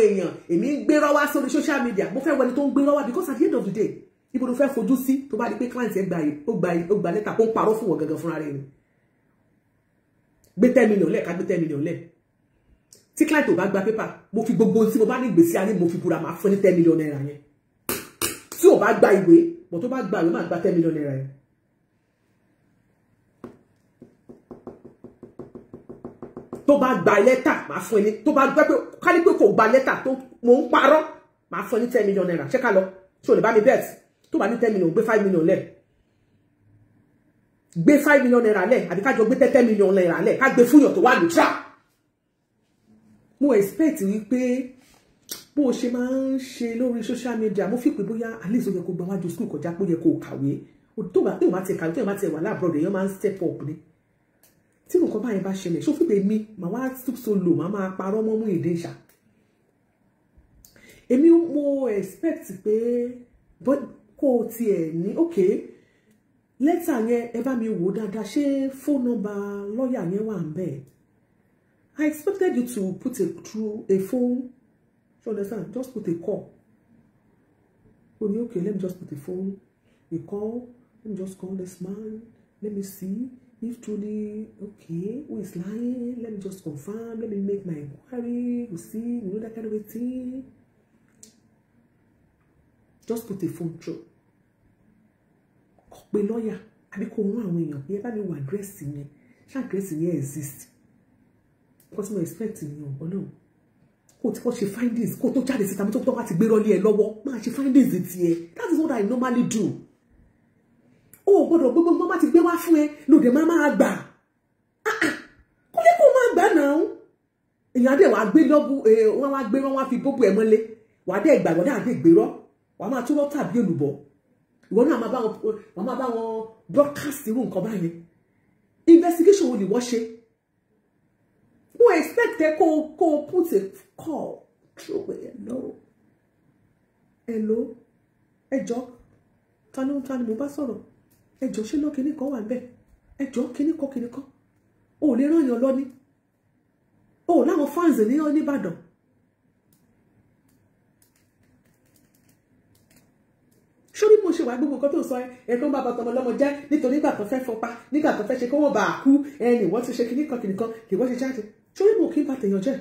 èèyàn èmi ń gbérọ́ wá sórí social media mo fẹ́ wẹni tó ń gbérọ́ wá because at the end of the day ibo ló fẹ́ fojú sí tó bá di pé client ẹ gba lẹ́tà kó ń parọ́ fún wọn gangan fúnra rẹ̀ ni gbé 10 million lẹ̀ ká gbé 10 million lẹ̀ tí client ò bá gba paper mo fi gbogbo tí mo bá ní ìgbésí ayé mo fi búra máa fún ní 10 million naira yẹn tí ò bá gba ìwé bọ̀ tó bá gba ìwé máa gba 10 million naira yẹn. tó bá gba lẹ́tà máa fún ní tó bá gbé pé ká ní pé kò gba lẹ́tà tó mo ń parọ́ máa fún ní 10 million naira ṣé ká lọ tí ò lè bá mi bet tó bá ní 10 million gbé 5 million lẹ̀ gbé 5 million naira lẹ̀ àbí ká jọ gbé 10 million naira lẹ̀ ká gbé fúnyàn tó wà ní trap. Mo expect wípé bó ṣe máa ń ṣe lórí social media mo fi pé bóyá at least ó yẹ kó gba wájú school kọjá pé ó yẹ kó kàwé tó bá tí ó bá ti kàwé tí ó bá ti wà láàbùrọ̀dẹ̀ èèyàn máa ń step up ni tí nǹkan báyìí bá ṣẹlẹ̀ ṣó fìpé mi màá wá stoop so low màá máa parọ́ mọ́ mú èdè ìṣà èmi mo expect pé kó o tiẹ̀ ní ok lẹ́tà yẹn ẹ bá mi wò dáadáa ṣé phone number lọ́ọ̀yà yẹn wà ń bẹ̀. I expected you to put it through a phone. You understand? Just put a call. Okay, let me just put a phone. A call. Let me just call this man. Let me see if truly, okay, who is lying? Let me just confirm. Let me make my inquiry. You see, you know that kind of a thing. Just put a phone through. Pe lawyer. Àbí kó rán àwọn èèyàn pé bá mi wá address yẹn. Ṣé address yẹn exist? Because mo expect you or no. Kó tí kò ṣe findings kó tó jáde síta mo tó bá ti gbé rọlé ẹ lọ́wọ́ máa ṣe findings tiẹ̀. That is what I normally do. Oh, gbọ́dọ̀ gbogbo bá ti gbé wá fún ẹ ló dé máa gbà. Kò lè kó máa gbà náà. Èèyàn dé wá gbé lọ́bù wọ́n wá gbé wọ́n wá fi bóbú ẹ mọ́lé. Wà dé gbà wọ́n dé gbé rọ́. Wà máa tún tàbí olùbọ̀. Ìwọ náà máa bá wọn broadcast irú nǹkan báyìí. Investigation wo ni wọ́n ṣe? Mo expect kó put a call through hello ẹjọ́ ta ni mo bá sọ̀rọ̀ ẹjọ́ ṣé ló kíní kan wà ń bẹ̀ ẹjọ́ kíní kan o lè rán yan lọ ní o láwọn fans ní Ìbàdàn sórí mo ṣe wà gbogbo nǹkan tó sọ ẹ tó ń bá bàtà ọmọ lọ́mọ jẹ́ nítorí nígbà tó fẹ́ fọpa nígbà tó fẹ́ ṣe kó wọ́n bá a kú ẹni wọ́n ti ṣe kíní kan kì wọ́n ṣe jáde sórí mo kí n bá tèèyàn jẹ́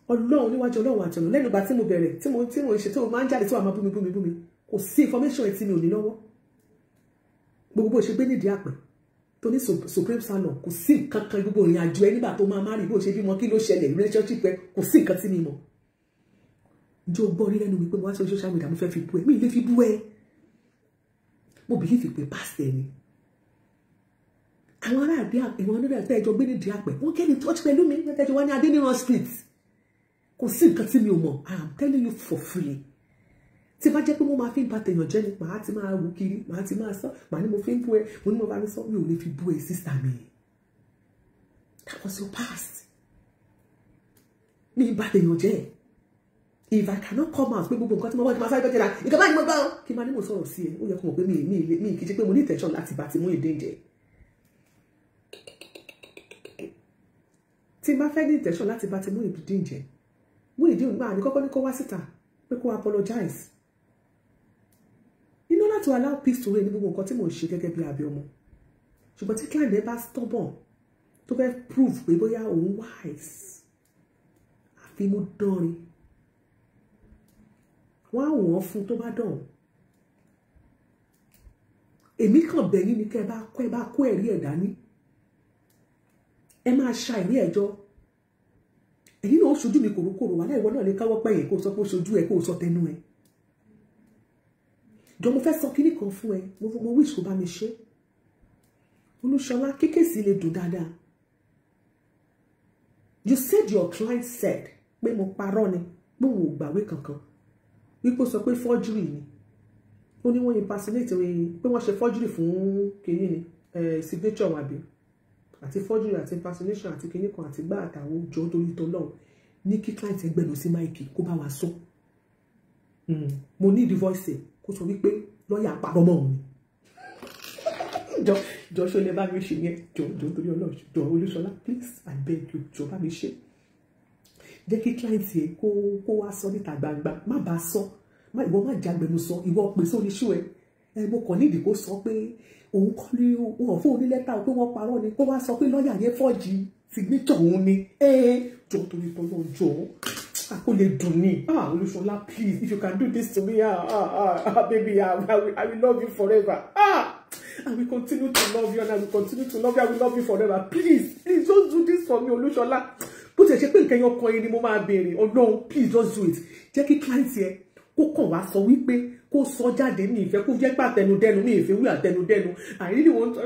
Ọlọ́run níwájú Ọlọ́run àtọ̀nà lẹ́nu ìgbà tí mo bẹ̀rẹ̀ tí mo ṣe tó máa ń jáde tí wàá máa bú mi kò sí information ẹ̀ tí mi ò ní lọ́wọ́ gbogbo bó ṣe gbé nídìí àpè tó ní supreme salon kò sí nǹkan kan gbogbo ìrìn àjò ẹ nígbà tó máa rí bó ṣe bímọ kí ló ṣẹlẹ̀ relationship ẹ kò sí nǹkan tí mi mọ̀ njó gbọ́ rí lẹ́nu mi pé mo wá sí social media mo fẹ́ fi bú ẹ mi ì lè fi bú ẹ mo believe pé past ẹ ni àwọn ará àdé ìwọ̀n onídàá àtẹ́jọ́ gbé nídìí àpè wọ́n kẹ́ni touch pẹ̀lú mi àtẹ́jọ́ wá ní Adéníran street kò sí nǹkan tí mi ò mọ̀ I am telling you for free tí bá jẹ́ pé mo máa fi ń ba tèèyàn jẹ́ ni màá ti máa rú kiri màá ti máa sọ màá ní mo fi ń bú ẹ mo ní mo bá mi sọ mi ò lè fi bú ẹ sister mi that was your past mi ba tèèyàn jẹ́ if I cannot come out pé gbogbo nǹkan tí mo wọ́n ti máa sáré bẹ́ẹ̀ jẹ́ la ìjọba yìí mo gbọ́ kí n máa ní mo sọ̀rọ̀ sí ẹ ó yẹ kó mọ̀ pé mi kì í ṣe pé mo ní intention láti bá ti mú èdè jẹ tí n bá fẹ́ ní intention láti bá ti mú èdè jẹ mú èdè òun máa ní kọ́kọ́ ní kó wá síta pé kó apologize in order to allow peace to reign ní gbogbo nǹkan tí mò ń ṣe gẹ́gẹ́ bí abiyamọ ṣùgbọ́n tí client ẹ bá stubborn tó fẹ́ prove pé bóyá òun wise àfi mú dánrin wọ́n á wọ̀n fún tó bá dán èmi kàn bẹ̀yìn ni kẹ́ ẹ bá kó ẹ̀rí ẹ̀ dání ẹ máa ṣa ẹ̀rí ẹ̀jọ́ èyí náà ó ṣojú mi kòrókòrò wà láìwọ náà lè káwọ́ pẹ̀yìn kó sọ pé ó ṣojú ẹ kó sọ tẹnu ẹ jọ mo fẹ́ sọ kíní kan fún ẹ mo wish kó bá mi ṣe Olúṣọlá kékèsí lè dùn dáadáa you said your client said pé mo parọ́ ni pé òun ò gbàwé kankan wípé ó sọ pé forgery ni ó ní wọ́n impersonate pé wọ́n ṣe forgery fún kìíní ni signature wàbí àti forgery àti impersonation àti kìíní kan àti gbá àtàwọn jọ torí tó lọ́wọ́ ní kí client ẹgbẹ́ lọ sí máìkì kó bá wa sọ mo ní the voice kó sọ wípé lọ́ọ̀yà àpárọ̀ mọ́ òun ni jọ ṣe lè bá mi ṣe yẹn jọ torí Ọlọ́run jọ Olúṣọlá please I beg you jọ bá mi ṣe jẹ́ kí client yẹn kó wá sọ níta gbangba má bá sọ ìwọ má jágbẹnu sọ ìwọ pè sórí ṣó ẹ mo kàn nídìí kó sọ pé òun kọ́ ní wọn fún onílẹ́tà pé wọ́n parọ́ ni kó wá sọ pé lọ́ọ̀yà yẹn fọ́ọ̀jì signature òun ni jọ torí tọ́lọ́ jọ kó lè dùn ní Olúṣọlá please if you can do this to me baby I will love you forever I will continue to love you and I will continue to love you I will love you forever please just do this for me Olúṣọlá bó ti ẹ̀ ṣe pé nǹkan yẹn ọkàn yẹn ni mo máa béèrè Ọlọ́run please just do it jẹ́ kí client yẹn kó kàn wá sọ wípé kó sọ jáde mi ìfẹ́ kó jẹ́ pàtẹnudẹ́nu mi ìfẹ́ wí àtẹnudẹ́nu I really want to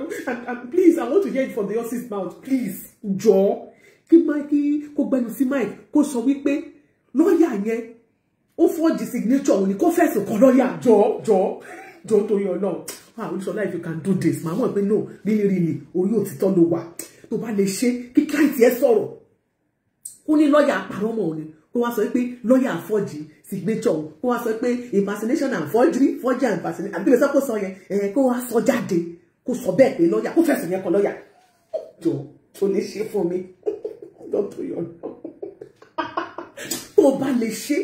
and please I want to hear it from the horse's mouth please jọ kí Mike kó gbẹnu sí Mike kó sọ wípé lọ́ọ̀yà yẹn ó fọ́ọ̀jì signature òun ni kó fẹ̀sùn kan lọ́ọ̀yà jọ torí Ọlọ́run Olúṣọlá if you can do this màá mọ̀ pé no really orí òtítọ́ ló wà tó bá lè ṣe kí client yẹn sọ̀rọ̀ kó ní lọ́ọ̀yà àpárọ̀ mọ́ òun ni kó wá sọ pé lọ́ọ̀yà fọ́ọ̀jì signature kó wá sọ pé impersonation and forgery and impersonation àbí lẹ́sọ́ kó sọ yẹn kó wá sọ jáde kó sọ bẹ́ẹ̀ pé lọ́ọ̀yà kó fẹ̀sùn yẹn kan lọ́ọ̀yà jọ tó lè ṣe fún mi lọ́tọ̀ yọ̀ tó bá lè ṣe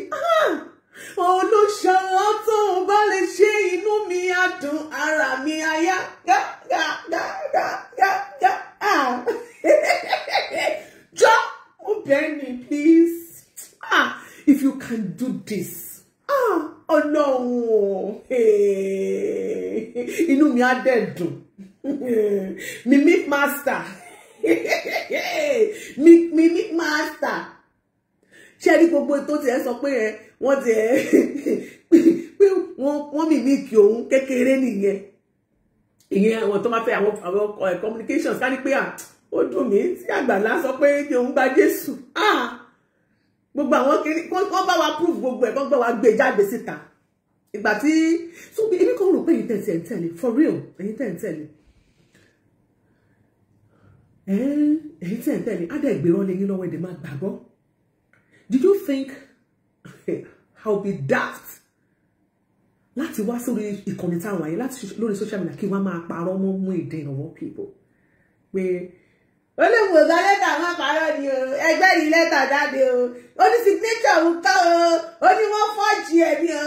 Olúṣọlá tó bá lè ṣe inú mi á dùn ara mi á yá jọ Benny please if you can do this oh no inú mi á dẹ̀ dùn Mimic Master Mimic Master ṣé rí gbogbo tó ti ẹ sọ pé wọ́n ti ẹ pé wọ́n mimic òun kékeré nìyẹn ìyẹn àwọn tó máa fẹ́ àwọn communications ká ní pé ó dùn mí tí Àgbàlá sọ pé òun gba Jésù gbogbo àwọn kiri wọ́n bá wa prove gbogbo ẹ̀ kán gbọ́ wa gbé jáde síta ìgbà tí so èmi kàn rò pé èyí tẹ̀ ń tẹ̀lé for real èyí tẹ̀ ń tẹ̀lé èyí tẹ̀ ń tẹ̀lé á dẹ̀ gbéràn lẹ́yìn lọ́wọ́ ẹ̀dẹ̀ máa gbàgbọ́. Did you think how be daft láti wá sórí ìkànnì táwọn ayé láti lórí social media kí wọ́n máa parọ́ mọ́ Muyideen of all people pé ó lè wò ó lẹ́tà máa parọ́ ni o ẹgbẹ́ yìí lẹ́tà jáde o ó ní signature ń kọ́ o ó ní wọ́n fọ́ọ̀jì ẹ̀ ni o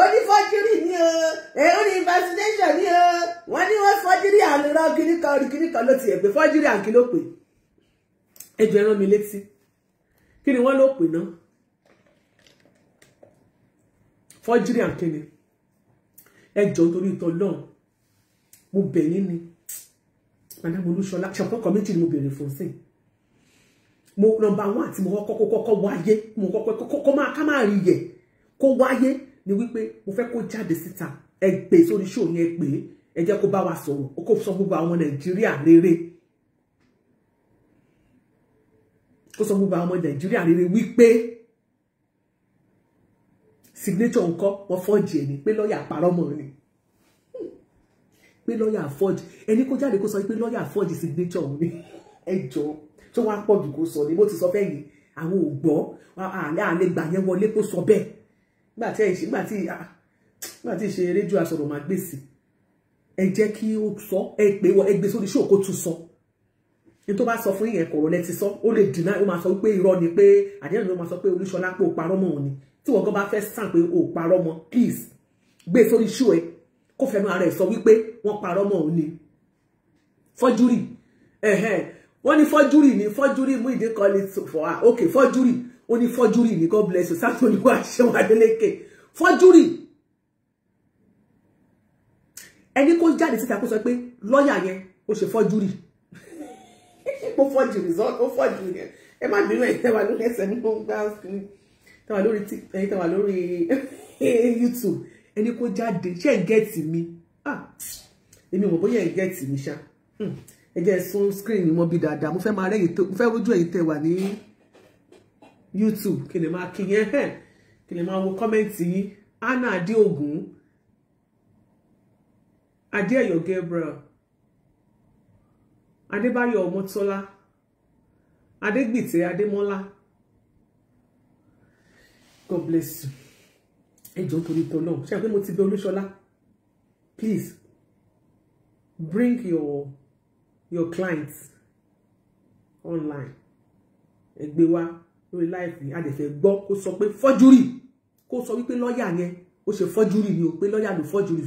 ó ní fọ́júrì ni o ó ní impersonation ni o wọ́n ní wọ́n fọ́júrì àlùrọ̀ kìnnìkan ló ti ẹ̀ pé fọ́júrì àǹkí ló pè ẹjọ́ ẹran mi létí kí ni wọ́n ló pè náà fọ́júrì àǹkí ni ẹjọ́ torí ìtọ́ lọ́n mo bẹ̀ yín ni Madam Olúṣọlá ṣàpọ̀kọ̀ méjì ni mo bèrè fún sí mo nọmba 1 tí mo kọ́kọ́ wáyé mo kọ́kọ́ máa ká máa rí yẹ kó wáyé ni wípé mo fẹ́ kó jáde síta ẹ pè sórí show yẹn pé ẹ jẹ́ kó bá wa sọ̀rọ̀ ó kó sọ gbogbo àwọn Nàìjíríà rere kó sọ gbogbo àwọn Nàìjíríà rere wípé signature ńkọ́ wọ́n fọ́ọ̀jì ẹni pé lọ́ọ̀yà àpárọ̀ mọ́ ni pé lọ́ọ̀yà forge ẹni kó jáde kó sọ pé lọ́ọ̀yà forge signature òun ni ẹjọ́ tó wá pọ̀ jù kó sọ ni bó ti sọ fẹ́ yìí àwọn ò gbọ́ àlẹ́ gbà yẹn wọlé kó sọ bẹ́ẹ̀ nígbà tí ṣe rédíò asọ̀rọ̀ máa gbèsè ẹ jẹ́ kí ó sọ ẹ pé ẹ gbé sórí ṣó kó tún sọ ní tó bá sọ fún yẹn kọ̀rọ̀ lẹ́ti sọ ó lè dìnnà ó máa sọ pé irọ́ ni pé àdéhùn ló máa sọ pé Olúṣọlá pé ó parọ́ mọ́ òun ni tí wọ́n gan bá fẹ́ sàn pé ó parọ́ mọ́ please gbé sórí ṣó ẹ kó fẹnu ara ẹ̀ sọ wípé wọ́n parọ́ mọ́ òun ni fọ́júrì wọ́n ní fọ́júrì ni fọ́júrì Muyideen call it for her okay fọ́júrì ó ní fọ́júrì ni God bless you Sátolúwa Ṣeun Adélékè fọ́júrì ẹni kó jáde síta kó sọ pé lọ́ọ̀yà yẹn ó ṣe fọ́júrì ó fọ́júrì ó fọ́júrì yẹn ẹ má bínú ẹ̀ tẹ́wà lórí ẹsẹ̀ nínú gbá screen tẹ́wà lórí YouTube ẹni kó jáde ṣé ẹ̀ gẹ́ẹ̀tì mi èmi ò mọ̀ bóyá ẹ̀ gẹ́ẹ̀tì mi ṣá ẹ jẹ́ sún screen mi mọ́ bí dáadáa mo fẹ́ máa rẹ́yìn tó mo fẹ́ rójú ẹ̀yin tẹ́ wà ní YouTube kí lè máa kí yẹn kí lè máa wo kọ́mẹ́ǹtì yín Anna Adéògùn Adéẹ̀yọ̀ Gabriel Adébáyọ̀ Ọmọ́tọ́lá Adégbìtẹ́ Adémọ́lá God bless you. Ẹjọ́ torí tó náà ṣe pé mo ti bẹ̀ Olúṣọlá please bring your clients online ẹ gbé wá lórí live ni a dẹ̀ fẹ́ gbọ́ kó sọ pé forgery, kó sọ wípé lọ́ọ̀yà yẹn ó ṣe forgery ni o, pé lọ́ọ̀yà ló forgery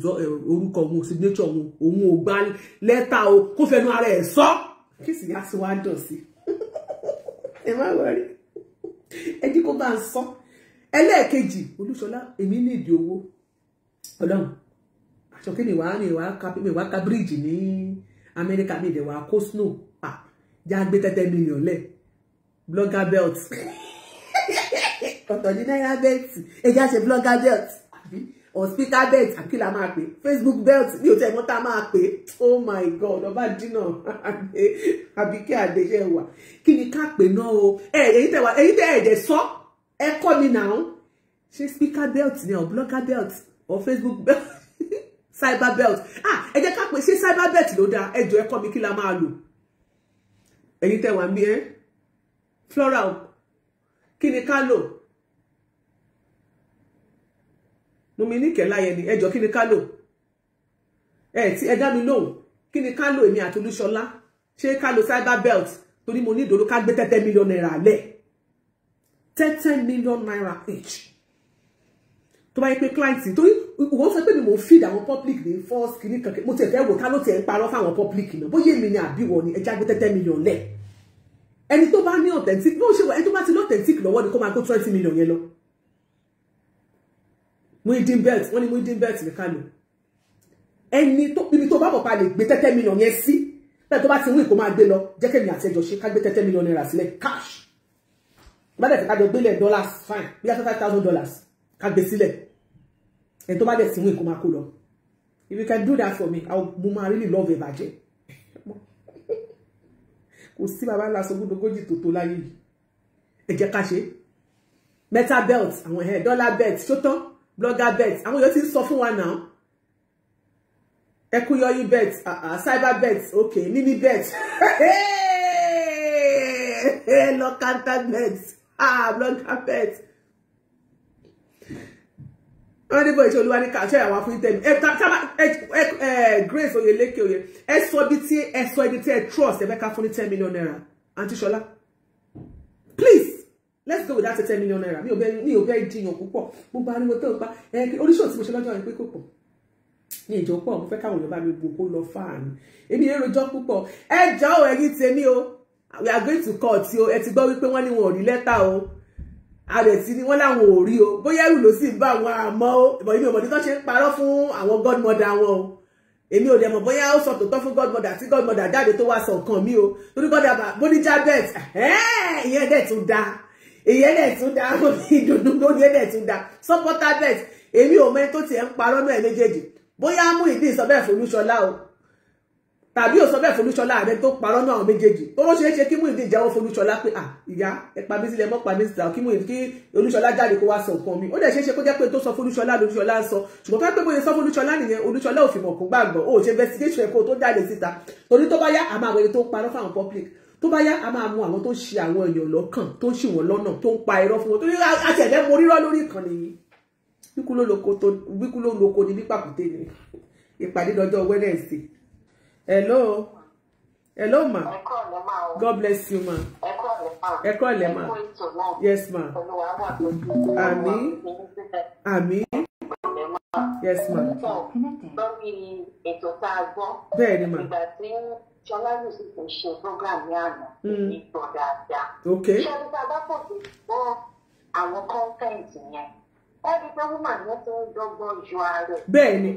orúkọ òun, signature òun ò gba lẹ́tà o, kó fẹnu ara ẹ̀ sọ kí sì yá sí wá dọ̀ sí ẹ má wọrí ẹ jí kó bá ń sọ. Ẹlẹ́ẹ̀kejì, Olúṣọlá, èmi ní ìdí owó Ọlọ́run aṣọ kí mi wá ka bíríìjì ní Amẹ́ríkà, mi ìdẹ̀ wá kó snow já gbé 30 million lẹ̀ blogger belt ọ̀tọ̀ ní náírà belt ẹja ṣe blogger belt or speaker belt àbí kí la máa pè, Facebook belt ní òtẹ́ mọ́ta máa pè. Oh my God, ọba dínà àbí kí àdéṣe wà kí ni ká pè náà o. èyí tẹ́ ẹ̀jẹ̀ sọ ẹ kọ́ mi náà, ṣe speaker belt ni or blogger belt or Facebook belt cyber belt. Ẹ jẹ́ ká pè ṣe cyber belt ló dáa, ẹ jọ̀ọ́ ẹ kọ́ mi kí la máa lò. Ẹ̀yin tẹ́ wà ń bí floral kí ni ká lò? Mo mi ní kẹ́láyẹ ni, ẹ jọ̀ọ́ kí ni ká lò? Ẹ dá mi lóhùn, kí ni ká lò èmi àti Olúṣọlá? Ṣé ká lò cyber belt torí mo ní ìdòrò ká gbé 30 million naira lẹ̀, 30 million naira each. Tó bá yẹ pé client torí wọ́n sọ pé mi mo feed àwọn public ní force kìíní kankan, mo ti fẹ́ wò ká ló ti ẹ̀ ń parọ́ fáwọn public náà, bóyá èmi ni àbí wọ́n ni ẹja gbé 30 million lẹ̀. Ẹni tó bá ní authentic bí ó ṣe wà, ẹni tó bá ti ní authentic lọ́wọ́ ni kó máa kó 20 million yẹn lọ. Muideen belt, wọ́n ní Muideen belt ní ká lò. Ẹni tó ibi tó bá bọ̀ pa lè gbé 30 million yẹn sí, bẹ́ẹ̀ tó bá ti wí kó máa gbé lọ, jẹ́ kẹ́mi àti ẹjọ́ ṣe ká gbé 30 million naira sílẹ̀ cash. Bá dẹ̀ ká jọ gbélé dollars fine, bí i $5,000 ká gbé sílẹ̀. Ẹni tó bá dẹ̀ ti wí kó máa kó lọ. If you can do that for me, mo máa really love ẹ bàjẹ́. Kò sí bàbá ńlá sọgbódogójì tó láyé yìí. Ẹ jẹ́ ká ṣe. Metal belt, àwọn dollar belt, ṣó tán? Blogger belt, àwọn yóò ti sọ fún wa náà. Ekuyoyi belt, cyber belt, okay, mini belt. Local belt, blogger belt. Wọ́n ní bó ìṣe olúwa ní kàṣẹ àwọn fún ìtẹ̀mí. Grace Oyeleke oye. Ẹ sọ ibi tí ẹ trust ẹ fẹ́ ká fún ní 10 million naira. Aunty Shola, please, let's go with that 10 million naira. Mi ò bẹ́ jiyàn púpọ̀. Mo bá rí mo tó pa. Oríṣiríṣi tí mo ṣe lọ́jọ́ yẹn pé kò pọ̀. Ní ìjọ pọ̀, mo fẹ́ káwọn èèyàn bá mi gbogbo lọ fáàní. Èmi èrò jọ púpọ̀. Ẹ jọ̀ọ́ ẹ̀yin tèmi o. We are going to court o. Ẹ ti gbọ́ wípé wọ́n ní wọn ò rí lẹ́tà o. Àrẹ̀tí ni wọ́n láwọn ò rí o. Bóyá ẹrù ló sì ń bá àwọn àmọ́ o. Ìbọn ìbí ọmọdé tó ṣe ń parọ́ fún àwọn godmother wọn o. Èmi ò dẹ̀ mọ̀ bóyá ó sọ tòótọ́ fún godmother tí godmother jáde tó wá sọ nǹkan mi o. Torí godmother Bódìjà bet, ìyẹn dẹ̀ tún da. Ìyẹn dẹ̀ tún da. Ìdùnnú ló ní dẹ̀ tún da. Supporter bet, èmi ò mọ̀ tó ti ẹ̀ ń parọ́ náà méjèèjì. Bóyá Muideen sọ bẹ́ẹ̀ fún Olúṣọlá o. Tàbí ó sọ bẹ́ẹ̀ fún Olúṣọlá àbẹ́ tó parọ́ náà méjèèjì. Tó ló ṣe é ṣe kí Muideen jẹ́wọ́ fún Olúṣọlá pé ìyá ẹ pa mí sílẹ̀ mọ́ pa mí síta kí Olúṣọlá jáde kó wá sọ nǹkan mi. Ó dẹ̀ ṣe é ṣe kó jẹ́ pé tó sọ fún Olúṣọlá lÓlúṣọlá ń sọ. Ṣùgbọ́n pé bóyá sọ fún Olúṣọlá nìyẹn, Olúṣọlá ò fi mọ̀ kó gbàgbọ́. Ó ṣe investigation ẹ̀kọ́ tó jáde síta. Torí tó bá yá a máa wẹ̀rẹ̀ tó parọ́ fáwọn public. Tó bá yá a máa mú àwọn tó ń ṣì àwọn èèyàn lọ́kàn, tó ń ṣì wọ́n lọ́nà, tó ń pa irọ́ fún wọn. Torí àti ẹ̀fẹ́ mo rírọ́ lórí ìkànnì yìí. Wíkú ló lóko ní pàkúté ni. Ìpàdé lọ́jọ́ Wednesday. Hello ma. God bless you ma. Ẹ kúrọ̀lẹ́ ma. Yes ma. Àmín. Àmín. Yes ma. Lórí ètò tá a gbọ́. Bẹ́ẹ̀ni ma. Ìgbà tí Ṣọlá Yusuf kò ṣe program ní àná. Ìgbọ̀ dáadáa. Okay. Ṣé ẹni tá a bá pọ̀ tó gbọ́ àwọn content yẹn? Ẹni pé woman yẹn tó ń dọ́gbọ́n ju ara rẹ̀. Bẹ́ẹ̀ni.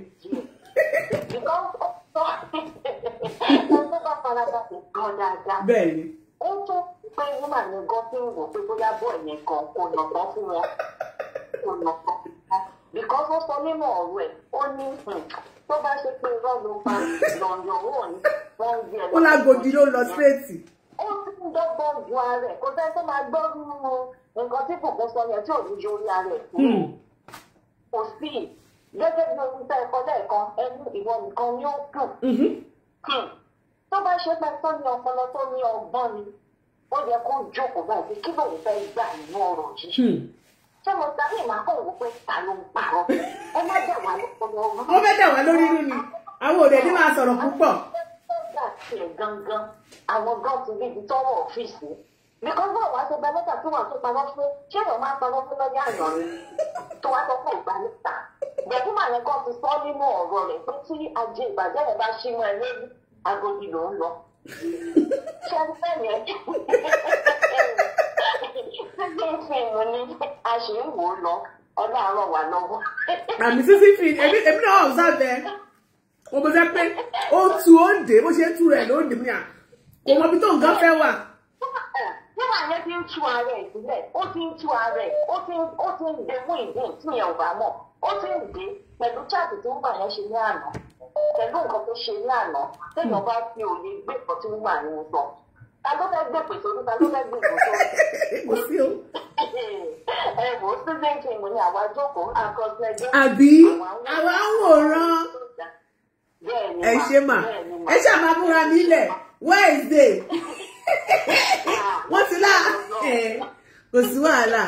Bẹ́ẹ̀ni. Ó tó pé woman yẹn gan tí ń wò pé bóyá bọ́ ẹ̀yẹn kan kò nàbọ́ fún wọn. Kò nàbọ́ fún wọn. Because ó sọ nínú ọ̀rọ̀ ẹ̀, ó ní tó bá ṣe pé irọ́ ló pa lọ́yọ̀ wọ̀ ní wọ́n ń gbé ẹ̀. Ó lágodi ló lọ straight. Ó ti ń dọ́gbọ́n ju ara ẹ̀, kò sẹ́ni tó máa gbọ́ nínú nǹkan tí kò sọ yẹn tí ò ní ju orí ara ẹ̀ kúrò. Kò sí gẹ́gẹ́ bí ohun tẹ́ ẹ̀kọ́ lẹ́ẹ̀kan ẹnu ìwọ nìkan ni ó kù. Tó bá ṣe pé tó ní ọpọlọ tó ní ọgbọ́n ni ó yẹ kó jókòó báyìí kí lóun fẹ́ gbà nínú ọ̀rọ̀ yìí. Ṣé mo sáré màá kọ̀ wò pé ta ló ń parọ́? Ẹ má dà wá lọ́pọ̀lọ́. Ó fẹ́ dà wá lórí inú ni. Àwọn òde ní máa sọ̀rọ̀ púpọ̀. Ó gbà tiẹ̀ gangan. Àwọn gan ti níbi tọ́wọ́ ọ́fíìsì. because báwo wá ṣe gba lẹ́tà tí wọ́n tún parọ́ fún ṣé èèyàn máa ń parọ́ fún lọ́jà àyàn ni tó wá sọ fún ìgbà lẹ́tà gbẹ̀dúmà yẹn kan ti sọ nínú ọ̀rọ̀ rẹ̀ pé tí ajé ìbàjẹ́ yẹn bá ṣí mọ́ ẹ lórí Agodi ló ń lọ. ṣé ẹni bẹ́ẹ̀ yẹn sísè fíìmù ni a ṣì ń wò ó lọ ọlọ́run wà lọ́wọ́. àmì sísè fíìmù èmi náà ọ̀sàbẹ̀ mo bẹ fẹ́ pé ó tu ó ń dé bó ṣe ń tu rẹ̀ ló ń dè mí à kò mọ ibi tó nǹkan fẹ́ wà. nígbà yẹn ti ń tú ara ẹ̀ sílẹ̀ ó ti ń tú ara ẹ̀ ó ti ń dé fún ìdí tí yẹn ò bá mọ̀ ó ti ń dé pẹ̀lú chaati tó ń bà yẹn ṣe ní àná pẹ̀lú nǹkan tó ṣe ní àná téèyàn bá fi òye gbé ìkan tí wọ́n wà ní sọ ta ló fẹ́ gbé pèsè orí ta ló fẹ́ gbé ìkan tó kò sí o. ẹ wò ó sísè kí mo ní àwa jókòó àkọsílẹ̀ àbí àwa ń wòran ẹ ṣe mà ẹ ṣe àmà múra nílẹ̀ Wednesday wọ́n ti lá kò sí wàhálà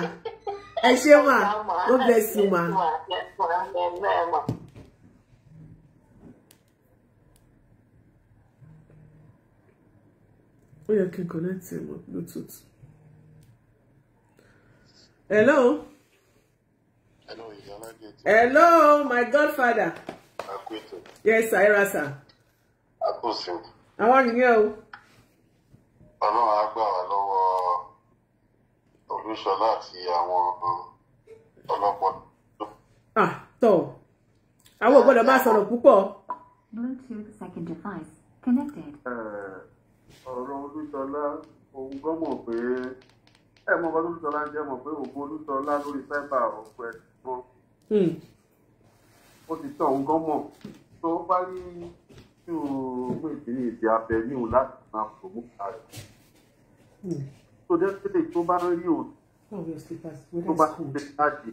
ẹ ṣe mà God bless you ma. ó yẹ kí n connect ẹ mọ Bluetooth. Hello. Hello, my godfather. Yes, sir. Era, sir. Àwọn nìyẹn o. Ọlọ́run á gbà wá lọ́wọ́ Olúṣọlá àti àwọn ọlọ́pàá. Tọ́. Àwọn ò gbọ́dọ̀ máa sọ̀rọ̀ púpọ̀. Bluetooth second device connected. Ọ̀rọ̀ Olúṣọlá òun gan mọ̀ pé mọ̀ bá Olúṣọlá ń jẹ́ mọ̀ pé ògùn Olúṣọlá lórí sáìbà ọ̀pẹ wọn. Ó ti tán òun gan mọ̀ tó bá rí tí o mú ìdílé ìdí abẹ níhùn láti máa fòmù ààrẹ. Tó jẹ́ pé tó bá rí òun tó bá ti ṣe jáde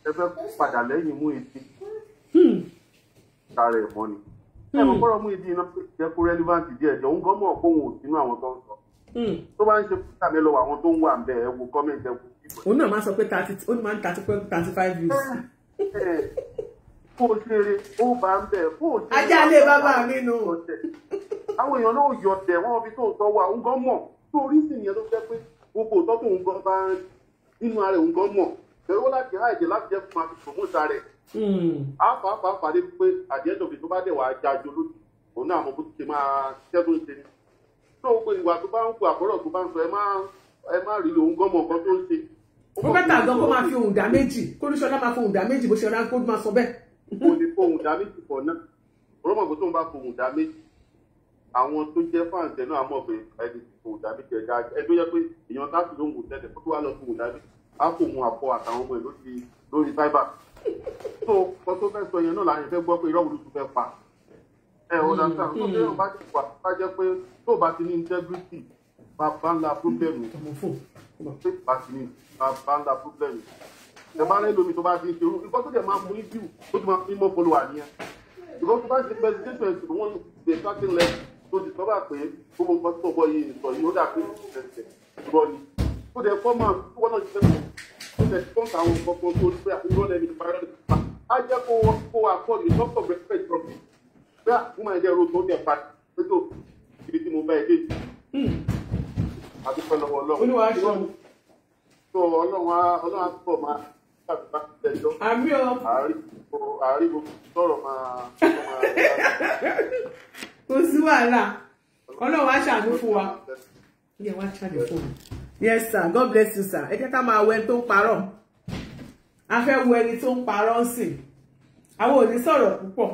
ẹ fẹ́ padà lẹ́yìn mú ìdí ààrẹ mọ́ ni. Mọ̀ kọ́rọ̀ mú ìdí iná jẹ́ kó relevant díẹ̀ jẹ́ òun gan mọ̀ pé òun ò sínú àwọn tó ń sọ. Tó bá ń ṣe fúnta mi lọ́wọ́ àwọn tó ń wà ń bẹ̀ ẹ wo kọ́mẹ̀ntì ẹ wo ìbò. Òun náà máa sọ pé 30 ó ní máa ń 35 views. Kó o ṣeré ó bá ń bẹ̀ kó o ṣeré. Ajá lé bàbá mi nù. Àwọn èèyàn náà yọ tẹ̀ wọ́n fi tó tọ́ wa òun gan mọ̀ tó orí sì nìyẹn tó fẹ́ pé gbogbo òtọ́ tó òun gan bá nínú ara òun gan mọ̀ ẹ̀rọ láti háìdè láti jẹ́ fún àti promote rẹ̀. Àfààfà pàdé pé àjẹ́dọ̀bì tó bá dẹ̀ wà á jáde olójú òun náà mọ̀ bó ti ṣe máa ṣẹ́ tó ń ṣe ni. Tó o pé ìwà tó bá ń kó àbọ̀rọ̀ tó bá ń sọ ẹ má rí òun gan mọ̀ nǹkan tó ń ṣe. Ó bẹ́tà gan kó máa fi ohùn dá méjì kó Olúṣọlá máa fi ohùn dá méjì bó ṣe ọ̀rá kó máa sọ bẹ́ẹ̀. Mo lè fohùn dá méjì pọ̀ náà ọlọ́mọ̀gbọ́n tó ń bá fohùn dá méjì àwọn tó jẹ́ fáǹtẹ̀ náà mọ̀ pé ẹni fohùn dá méjì ẹ̀dá ẹjọ́ yẹ pé èèyàn táàfì ló ń wò tẹ́lẹ̀ kó tó wá lọ fohùn dá méjì á fohùn àpọ̀ àtàwọn ọmọ ẹ̀ lórí sáíbà tó kọ́ tó fẹ́ sọ yẹn náà láyé fẹ́ gbọ́ pé irọ́ olùsù fẹ́ pa ọ̀dà sáà tó fẹ́ràn bá ti wà bá jẹ́ pé tó bá ti ní integrity bàbá ńlá púpẹ̀mù pé bá ti ní bàbá ńlá púpẹ̀mù ìjọba rẹ lómi tó bá ti ń ṣe nǹkan tó dẹ̀ máa mú ní view ó ti máa fi mọ́ follower nìyẹn ìgbọ́n tó bá ṣe presentation ẹ̀sìn tó wọ́n ní the starting level tó ti sọ́bà pé gbogbo nǹkan tó bọ́ yìí sọ yìí ó dà pé ẹ̀sẹ̀ ìrọ̀ ni ó dẹ̀ kọ́ máa wọ́n náà ṣiṣẹ́ pọ̀ ó dẹ̀ kọ́ àwọn nǹkan kan tó rí pé àfihàn lẹ́ni ìgbà rẹ̀ nípa á jẹ́ kó afford the top of respect from me pé àfihàn máa jẹ́ ro tó dẹ̀ pa pé tó ibi tí mo bá ẹ dé àti pẹ̀lú ọlọ́run tó ọlọ́run á pọ̀ máa àmì ọ. àárí gbogbo sọ̀rọ̀ máa. Kò sí wàhálà ọlọ́run á ṣàánú fún wa. Ilé wa ṣàánú fún mi. Yes sir, God bless you sir. Ẹ jẹ́ ká máa wo ẹni tó ń parọ́. A fẹ́ wo ẹni tó ń parọ́ ń sìn. Àwọn ò ní sọ̀rọ̀ púpọ̀.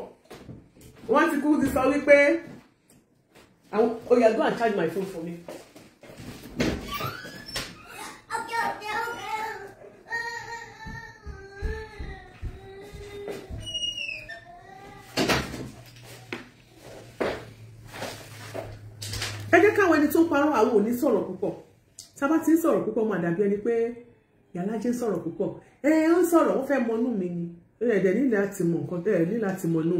Wọ́n ti kú ti sọ wípé oh yeah, go and charge my phone for me. Ẹ jẹ́ káwọn ẹni tó ń parọ́ àwọn ò ní sọ̀rọ̀ púpọ̀ tá bá ti ń sọ̀rọ̀ púpọ̀ máa dàbí ẹni pé Ìyálájé ń sọ̀rọ̀ púpọ̀ ó ń sọ̀rọ̀ ó fẹ́ mọnú mi ni ẹ̀ẹ́dẹ̀ ní láti mọ nǹkan tẹ́ ẹ̀ ní láti mọnú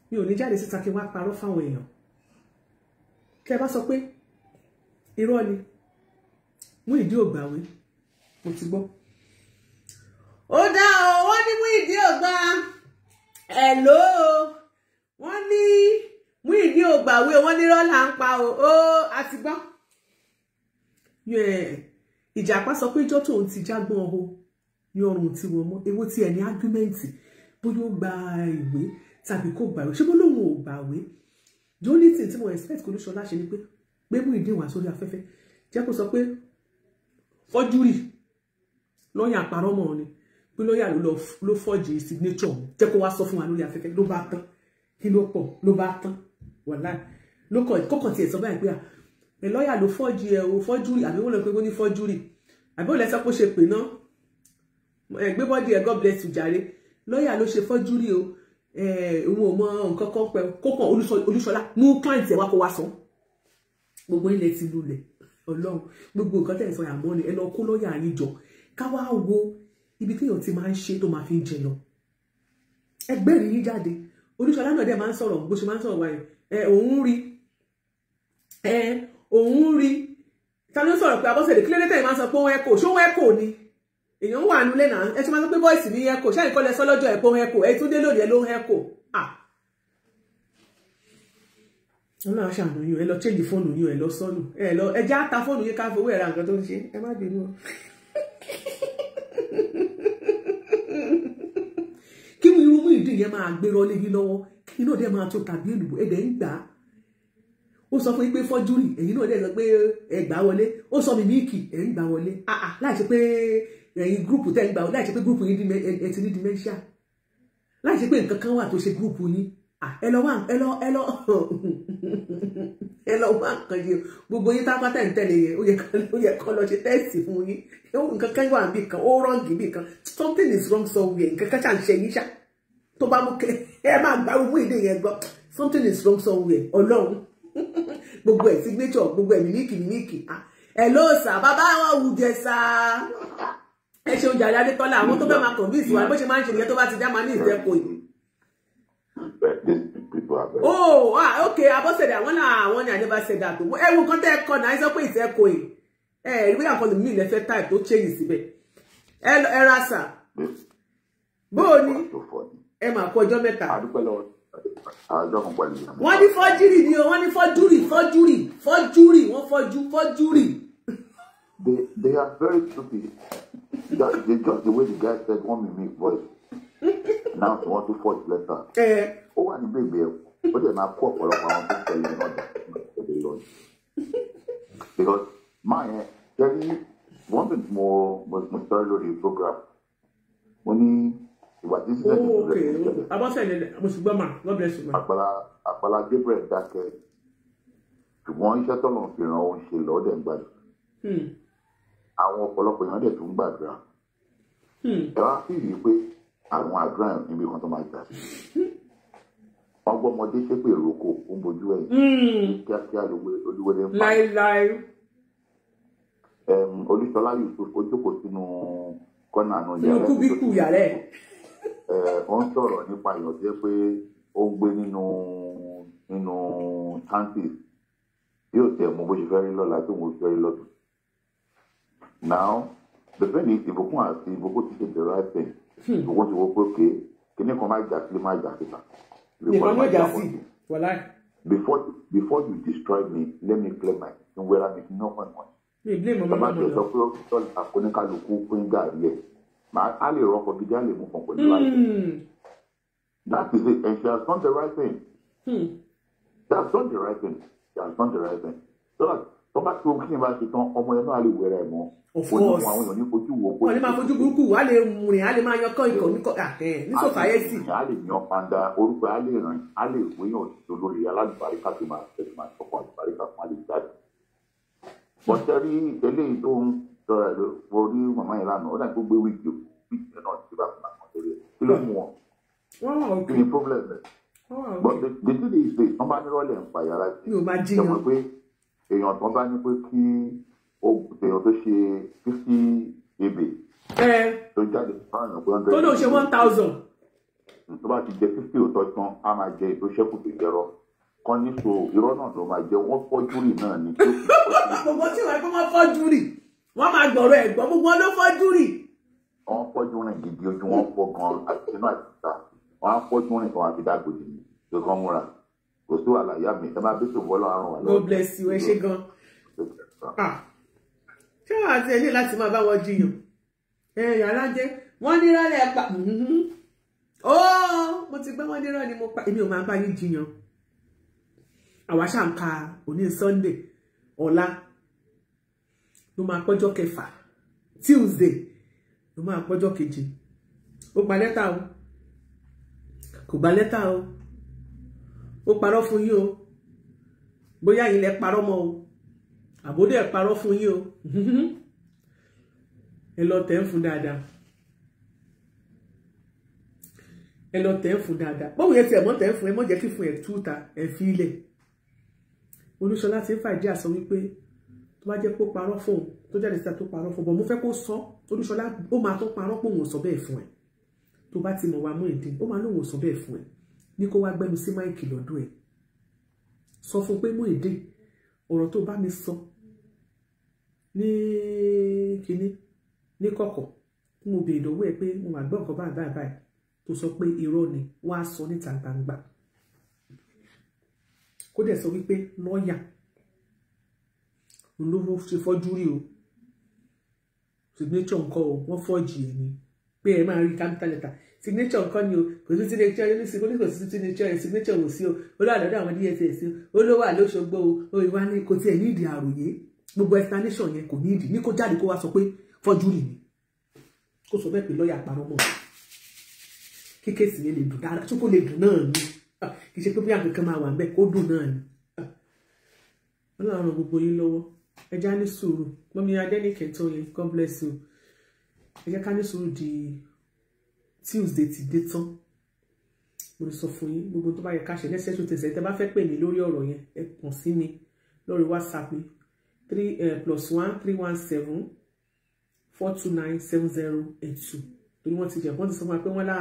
mi ò ní jáde síta kí n wá parọ́ fáwọn èèyàn kẹ́ bá sọ pé irọ́ ni Muyideen ò gbàwé mo ti gbọ́ ó dá o wọ́n ní Muyideen ò gbà hello wọ́n ní Muyideen ò gbàwé wọ́n ní rọ́là ń pa o àti gbọ́ Ìjàpá sọ pé ijọ́ tóun ti jágbọ́n ọ̀hún ní ọrùn tí wọ́n mọ́ èwo tí ẹ̀ ní ágúmẹ́ǹtì bóyá ó gba ìwé tàbí kò gbàwé ṣé bó lóun ò gbàwé the only thing tí mo expect kò ní Ṣọlá ṣe ni pé mú ìdíwọ̀n sórí afẹ́fẹ́ jẹ́ kó sọ pé fọ́júrì lọ́ọ̀yà àparọ́ mọ́ ni pé lọ́ọ̀yà ló fọ́jì signature jẹ́ kó wá sọ fún wa lórí afẹ́fẹ́ ló bá tán kí ló pọ̀ ló bá tán wàláì kókàn tiẹ̀ sọ báyìí pé lọ́ọ̀yà ló fọ́jì ẹ̀ o fọ́júrì àbí wọ́n lọ pé wọ́n ní fọ́júrì àbí wọ́n lẹ́sẹ̀ pé ó ṣe pè náà gbé bọ́dì ẹ̀ God bless you jàre lọ́ọ̀yà ló ṣe fọ́júrì o òun ò mọ nǹkan kan pẹ́ kókàn Olúṣọlá mú client ẹ̀ wá kó wá sọ gbogbo ilẹ̀ ti lulẹ̀ Ọlọ́run gbogbo nǹkan tẹ̀ ń sọ àmọ́ ni ẹ lọ kó lọ́ọ̀yà yín jọ ká wá wo ibi téèyàn ti máa ń ṣe tó máa fi ń jẹ lọ ẹgbẹ́ rí yín jáde Olúṣọlá náà dẹ̀ máa ń sọ̀rọ̀ bó ṣe máa ń sọ̀rọ̀ wáyé òun rí ta ló sọ̀rọ̀ pé Abọ́sẹ̀dé kí lóde tẹ̀yìn máa ń sọ pé òun ẹ̀kọ́ ṣó òun ẹ̀kọ́ ni èèyàn wà nílé náà ẹ ti máa ń sọ pé bọ́ìsì ní ẹ̀kọ́ ṣáà ìkọlẹ̀ sọ́lọ́jọ́ ẹ̀pọ̀ òun ẹ̀kọ́ ẹ tún dé lónìí ẹ ló ń ẹ̀kọ́ Ọlọ́run ṣàánú yín ẹ lọ change fóònù yín ẹ lọ sọnù ẹ já ta fóònù yín ká fowó ẹ̀rà nǹkan tó ń ṣe ẹ má bínú kí ni irú mú ìdí yẹn máa gbérọ léyìn lọ́wọ́ kí náà dẹ̀ máa tó tàbí èlùbọ́ ẹ̀dẹ̀ ń gbà á ó sọ fún yín pé fọ́júrì ẹ̀yin náà dẹ̀ sọ pé ẹ gbà wọlé ó sọ mímíìkì ẹ̀ ń gbà wọlé láì ṣe pé ẹ̀yin gúrùpù tẹ̀ ń gbà láì ṣe pé gúrùpù yín ẹ ti ní dementia láì ṣe pé nǹkan kan wà tó ṣe gúrùpù yín ẹ lọ wá nǹkan yìí gbogbo yín tápátá ń tẹ̀lé yẹn ó yẹ kán lọ ṣe tẹ́ẹ̀sì fún yín nǹkan kan wà níbì kan ó rọ́ǹgì níbì kan something is wrong somewhere nǹkan kan ṣà ń ṣe yín ṣá tó bá mú kẹ ẹ máa gbá owó ìdè yẹn gbọ́ something is wrong somewhere Ọlọ́run gbogbo ẹ̀ signature gbogbo ẹ̀ mímíkì ẹ̀ ló sà bàbá wa wù jẹ sá ẹ ṣeun jàre Adétọ́lá àwọn tó fẹ́ máa convince wa bó ṣe máa ń ṣe nìyẹn tó bá ti dá máa ní ìfẹ́kọ̀ọ́ yìí. Okay Abọ́sẹ̀dé àwọn ni I never said that ẹ wo nǹkan tẹ́ ẹ kọ́ náà ẹ sọ pé ìfẹ́kọ̀ọ́ yìí ìwé àkọlù mi lẹ́fẹ́ type tó change síbẹ̀ ẹ ra sà bóò ni ẹ máa kọ ọjọ́ mẹ́ta. Wọ́n ní fọ́júrì ni o wọ́n ní fọ́júrì wọ́n fọ́júrì. They are very stupid. They just the way the guy said one mimic voice. Now they want to forge letter. Ó wà ní bèbè ẹ̀ ó dẹ̀ máa kó ọ̀pọ̀lọpọ̀ àwọn tó tẹ̀lé náà dẹ̀ lọ. Because máa yẹn kẹ́rí one thing mo sọ̀rọ̀ lórí program mo ní ìwà tí sílẹ̀ ní ìrẹsì. Abọ́sẹ̀dé mo sì gbọ́ mà God bless you ma. Àpàlà Gabriel dákẹ́ ṣùgbọ́n iṣẹ́ tọ́lọ̀ fi ràn òun ṣe lọ́ọ́ dẹ̀ ń gbàdúrà. Àwọn ọ̀pọ̀lọpọ̀ èèyàn dẹ̀ tún gbàdúrà. Ẹ wá sí ìrírí pé àwọn àdúrà níbi kan tó máa jà sí. Wọ́n gbọ́ ọmọdé ṣépè ìrókò ó ń bojú ẹ̀yìn. Kíákíá olúwẹ̀lé ń pa. Láíláí. Olúṣọlá Yusuf ó jókòó sínú kọ́nà àná yàrá. Inú kúbíkù yàrá ẹ̀. Ó ń sọ̀rọ̀ nípa èèyàn tí pé ó ń gbé nínú chances yóò tẹ̀ mọ́ bó ṣe fẹ́ rí lọ́la tó mo fẹ́ rí lọ́dún. Now the thing is ìbùkún àti ìbùkún ti ṣe the right thing. Ìbùkún ti wọ́n pé òkè kíní kan máa jà sí máa jà síta. Nìkan ló jà sí wọlá. Before you destroy me let me clear my sin where I make no point. Mi blame mama mama lọ. Bàbá mi sọ pé ó sọ àkóníkàlùkù fún gàrí ẹ̀. Màá lè rọ́pò gidi á lè mú kan pẹ̀lú láìpẹ́. That is it, and she has done the right thing. She has done the right thing. So that tọ́ba tí o kí ni bá ṣe tán ọmọ ẹ náà lè wẹ̀rẹ̀ ẹ̀ mọ́. Of course. Àwọn èèyàn ní fojú wo. Wọ́n ní máa fojú burúkú wà á lè rìn á lè máa yan kọ́ ikọ̀ ní sọ̀fàyẹ́sì. A lè yan panda orúkọ á lè rìn á lè wéyàn lórí alálùbáríkà tó máa sọ̀kọ̀ àlùbáríkà fún àlè jáde. Bọ́sẹ̀rí eléyìí tó ń sọ̀rọ̀ ẹ̀ lórí màmá yẹn lánàá ó dà gbogbo wíìgì náà ti bá fún àwọn torí ẹ̀ kí ló mú wọn. Kí ni problem rẹ̀? But the thing is this wọ́n bá ní rọ́ọ̀lẹ̀ ń pa yàrá sí. Mi ò máa jiyàn. Ṣé mo pé èèyàn tó bá ní pé kí èèyàn tó ṣe 50 ebè tó jáde fáwọn ọ̀pọ̀ 100. Tó lóun ṣe 1000. Tó bá ti jẹ 50 òótọ́ tán á máa jẹ ètò ṣẹ́kù tó jẹrọ. Kan ní so irọ́ náà ló máa jẹ wọ́n fọ́júrì náà ni. Gbogbo tí wọ́n wọ́n fọ́júrì wọ́n máa gbọ̀rọ̀ ẹ̀ gbọ́ gbogbo ló fọ́júrì. Wọ́n fọ́júrì gidi ojú wọn fọ́ gan àti inú àti ìta. Wọ́n á fọ́júrì kan àfi dàgbòdì ní ìgbẹ́kan múra. Kò sí wàhálà ìyá mi ẹ máa bí sòwò lọ́wọ́ àrùn wà lọ́wọ́. God bless you ẹ ṣé gan. ṣé wọ́n àti ẹni láti máa bá wọn jiyàn yàrá jẹ́ wọ́n ní rálẹ̀ pa mo ti gbé wọ́n ní rọ́ ni mo pa èmi ò máa bá yín jiyàn àwa ṣáà ń ka òní Sunday ọ̀la ló máa pọ́jọ́ kẹfà Tuesday ló máa pọ́jọ́ keje ó gba lẹ́tà o kò gba lẹ́tà o ó parọ́ fún yín o bóyá yín lẹ parọ́ mọ́ o àbódé ẹ̀ parọ́ fún yín o ẹ lọ tẹ̀ ń fún dáadáa ẹ lọ tẹ̀ ń fún dáadáa báwo yẹn tiẹ̀ mọ́ tẹ̀ ń fún ẹ mọ́ jẹ́ kí fún ẹ túta ẹ fi ilẹ̀ Olúṣọlá ti ń fàìdí àsọ wípé tó bá jẹ́ pé ó parọ́ fún òun tó jáde síta tó parọ́ fún bọ̀ mo fẹ́ kó sọ Olúṣọlá ó máa tó parọ́ pé òun ò sọ bẹ́ẹ̀ fún ẹ tó bá ti mọ̀ wá mú èdè ó máa lóun ò sọ bẹ́ẹ̀ fún ẹ ní kó wá gbẹ́nu sí máìkì lọ́dọ̀ ẹ̀ sọ fún pé mú èdè ọ̀rọ̀ tó bá mi sọ ní kíní ní kọ̀kọ̀ tí mo bèèrè lọ́wọ́ ẹ pé mo wà gbọ́ nǹkan báyìí tó sọ pé irọ́ ni wọ́n á sọ níta gbangba kó dẹ̀ sọ wípé lọ́ọ̀yà ló ṣe fọ́jú rí o signature nǹkan o wọ́n fọ́ọ̀jì ẹ̀ ni pé ẹ máa rí capital letter signature nǹkan ni o kò sí signature yẹn sí kò sí signature yẹn signature wò sí o ó lọ àlọ́dọ̀ àwọn DSS o ó ló wà lóṣogbo o ìwà ni kò tiẹ̀ ní ìdí àròyé gbogbo explanation yẹn kò ní ìdí ní kó jáde kó wá sọ pé fọ́jú rí ni kó sọ bẹ́ẹ̀ pé lọ́ọ̀yà parọ́ mọ́ kí kéèsì yẹn lè dùn dáadáa tó kó lè dùn náà ni kì í ṣe pé bí àkẹ́kẹ́ máa wà bẹ́ẹ̀ kó dùn náà ni wọ́n láwọn gbogbo yín lọ́wọ́ ẹ já ní sùúrù mọ́mí Adéníkẹ́ tó yẹ God bless you ẹ jẹ́ ká ní sùúrù di Tuesday ti dé tán mo lè sọ fún yín gbogbo tó bá yẹ ká ṣe lẹ́sẹ̀ tó tẹ̀sẹ̀ tẹ́ bá fẹ́ pè mí lórí ọ̀rọ̀ yẹn ẹ kàn sí mi lórí WhatsApp mi 3+1 317 429 7082 torí wọ́n ti jẹ́ wọ́n ti sọ fún wa pé wọ́n lá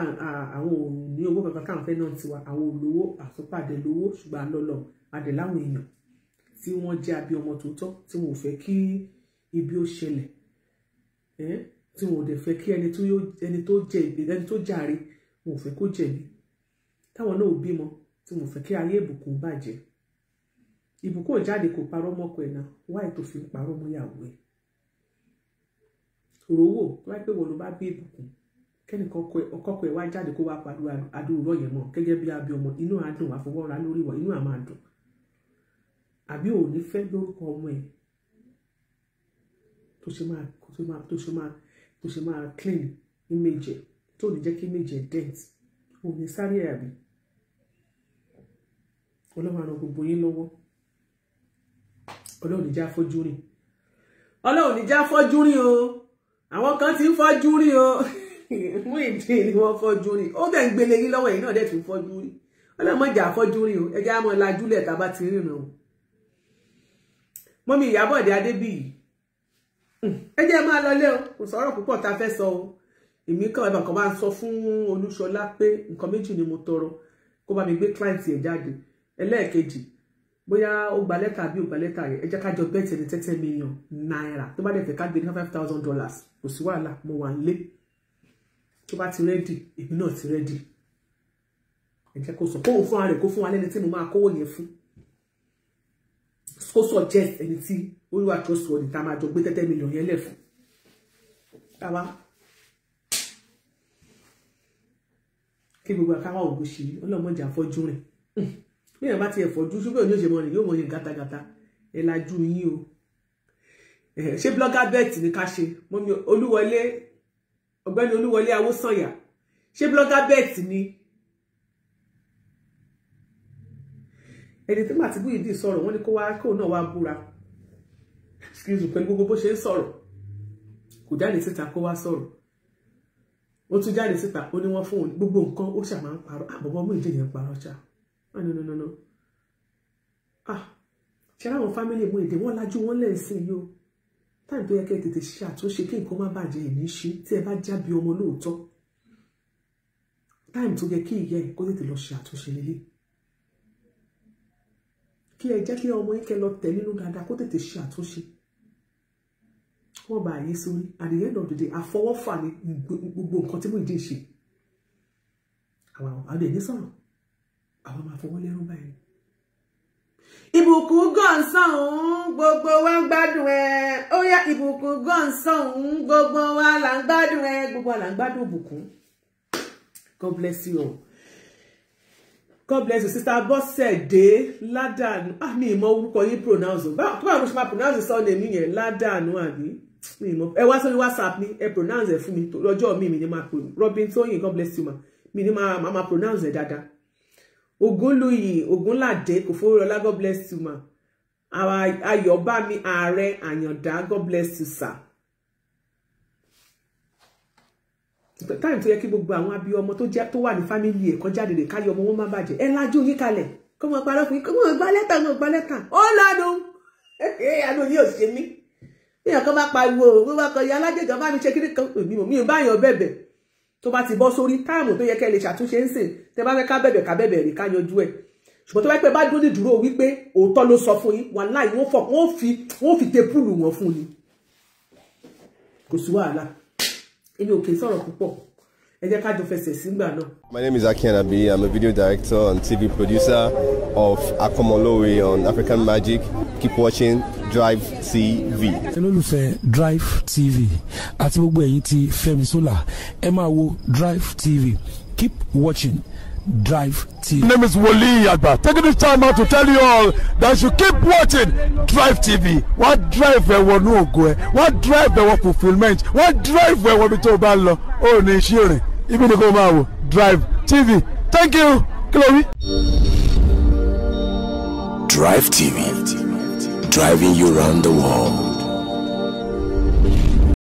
àwọn ò ní owó kankan káwọn fẹ́ náà tiwa àwọn olówó àtúpàdé lówó ṣùgbọ́n àlọ́lọ́ adẹ̀ láwọn èèyàn tí wọ́n jẹ́ abí ọmọ tòótọ́ tí wọn ò fẹ́ kí ibi ó ṣẹlẹ̀ tí wọn ò dẹ̀ fẹ́ kí ẹni tó jẹ̀bi ẹni tó jàre wọn ò fẹ́ kó jẹ̀bi táwọn náà ò bímọ tí wọn ò fẹ́ kí ayé ìbùkún bàjẹ́ ìbùkún ò jáde kò parọ́ mọ́kọ ẹ̀ náà wáyé tó fi parọ́ mọ́ ìyàwó ẹ̀ òrówó wáyé pé wọn ló bá bí ìbùkún kẹ́nìkan ọkọ̀ọ̀kọ̀ ẹ̀ wá jáde kó wá pàdé adúrú yẹn mọ́ gẹ́gẹ́ bí abí ọmọ inú àdùn àfọwọ́ra lórí ìwà inú àmà dùn àbí ò ní fẹ́ lórúkọ ọmọ ẹ̀ tó ṣe máa clean image ẹ̀ tó ní jẹ́ kí image ẹ̀ dent ò ní sáré àbí ọlọ́run àrùn gbogbo yín lọ́wọ́ ọlọ́run níjà fọ́jú rìn ọlọ́run níjà fọ́jú rìn o àwọn kan ti ń fọ́jú rìn o mú ìdí ni wọ́n fọ́jú rìn ó bẹ̀ ń gbélé yín lọ́wọ́ yìí náà dẹ̀ tún fọ́jú rìn ọlọ́run mọ̀jà fọ́jú rìn o ẹjẹ́ àmọ́ lajúlẹ̀ tá a bá ti rìn o mọ́mí Ìyábọ̀dé Adébíyì ẹ jẹ́ máa lọlé o kò sọ̀rọ̀ púpọ̀ tá a fẹ́ sọ o èmi kan ẹ̀bà kan máa ń sọ fún Olúṣọlá pé nǹkan méjì ni mo tọrọ kó bá mi gbé client ẹ̀ jáde ẹlẹ́ẹ̀kejì bóyá ó gba lẹ́tà àbí ó gba lẹ́tà rẹ̀ ẹ jẹ́ ká jọ bẹ́ẹ̀ tẹ̀lé 30 million naira tó bá dẹ̀ fẹ́ ká gbé ní $5,000 kò sí wàhálà mo wà nílé tó bá ti rẹ́dì èmi náà ti rẹ́dì ẹ jẹ́ kó sọ kóhùn fún ara rẹ̀ kó fún wa lẹ́ni tí mo máa kówó yẹn fún kó suggest ẹni tí olúwa trust wọ́n ní tá a máa jọ gbé 30 million yẹn lẹ̀ fún káwá kí gbogbo àkáwá ògbó ṣe ọlọ́mọdé àfọ́jú rìn bí ẹ̀ bá ti ẹ̀fọ́jú ṣúgbọ́n òní òṣèmọ́ ni yóò mọ̀ yín gátagàta ẹ̀ lajú yín o ṣé blogger bet ní ká ṣe mọ́mí Olúwọlé ọ̀gbẹ́ni Olúwọlé Awósànyà ṣé blogger bet ni ẹni tí màtí Buyidi sọ̀rọ̀ wọ́n ní kó náà wá búra excuse me pẹ̀lú gbogbo bó ṣe ń sọ̀rọ̀ kò jáde síta kó wá sọ̀rọ̀ ó tún jáde síta ó ní wọ́n fún gbogbo nǹkan ó ṣà máa ń parọ́ àbọ̀bọ̀ mú ìdí yẹn parọ́ ṣá no ṣe láwọn fámílì mú èdè wọ́n lajú wọ́n lẹ́sìn yìí o táìmù tó yẹ kẹ́ tètè ṣe àtúnṣe kí nǹkan má bàjẹ́ ìní ṣe tí ẹ bá jábí ọmọ lóòótọ́ táìmù tó yẹ kí ìyá ẹ̀ kó tètè lọ ṣe àtúnṣe lélẹ̀ kí ẹ jẹ́ kí ọmọ yín kẹ́ lọ tẹ̀ nínú dáadáa kó tètè ṣe àtúnṣe wọ́n bá yé sórí at the end of the day àfọwọ́fà ní gbogbo nǹkan tí mo ìdí ṣe àwọn àdé ní sọ̀rọ̀ àwọn máa fọwọ́ lẹ́rú báyìí ìbùkún gọ̀ǹsán gbogbo wa ń gbádùn ẹ ó yá ìbùkún gọ̀ǹsán gbogbo wa là ń gbádùn ẹ gbogbo wa là ń gbádùn ìbùkún. God bless you all. God bless you sister Bọ́sẹ̀dé Ládàánú mi ìmọ̀ orúkọ yín pronounce báwo mo ṣe máa pronounce surname mi yẹn Ládàánú àbí mi ìmọ̀ ẹ wá sórí WhatsApp mi ẹ pronounce ẹ fún mi lọ́jọ́ mi ní máa pè Robin Tóyìn God bless you ma mi ní máa pronounce ẹ dáadáa. Ògúnlùyì Ògúnládé Kòfórọ́lá God bless you ma. Ayọ̀bámi Ààrẹ Àyàndá God bless you sir. Time tó yẹ kí gbogbo àwọn abiyamọ tó wà ní family ẹ̀ kan jáde lè káyọ ọmọ wọn má bàjẹ́ ẹ lájú yín kalẹ̀ kó mọ parọ́ fún yín kó mọ gbá lẹ́tà ó lọ́dún àánú yìí ò ṣe mí èèyàn kan bá pariwo bó bá kọ ya alájẹjọ bá mi ṣe kiri kan mi ò bá yàn bẹ̀bẹ̀ tó bá ti bọ́ sórí táàmù tó yẹ kẹ́ lè ṣàtúnṣe ń sìn tẹ́ bá fẹ́ ká bẹ̀bẹ̀ rí ká yanjú ẹ̀ ṣùgbọ́n tó bá pẹ́ bá dúró ní dúró wípé òótọ́ ló sọ fún yín wàláhì wọ́n fi tepúlù wọn fún ni kò sí wàhálà èmi ò kè sọ̀rọ̀ púpọ̀ ẹ jẹ́ ká jọ fẹsẹ̀ sígbà náà. My name is Aki Anabi. I'm a video director and TV producer of Akomolowe on African Magic. Keep watching Drive TV. olólùfẹ́ Drive TV àti gbogbo ẹ̀yin tí Fẹ́mi Sola ẹ máa wo Drive TV. Keep watching Drive TV. My name is Wole Agba. Taking this time out to tell you all that you keep watching Drive TV. What drive ẹ̀wọ̀n ní ògo ẹ̀? What drive ẹ̀wọ̀n fulfilment? What drive ẹ̀wọ̀n bí tó bá lọ? Ó ní iṣẹ́ rẹ̀. Ibi ni kò máa wò Drive TV. Thank you. Chloe. Drive TV. Driving you around the world.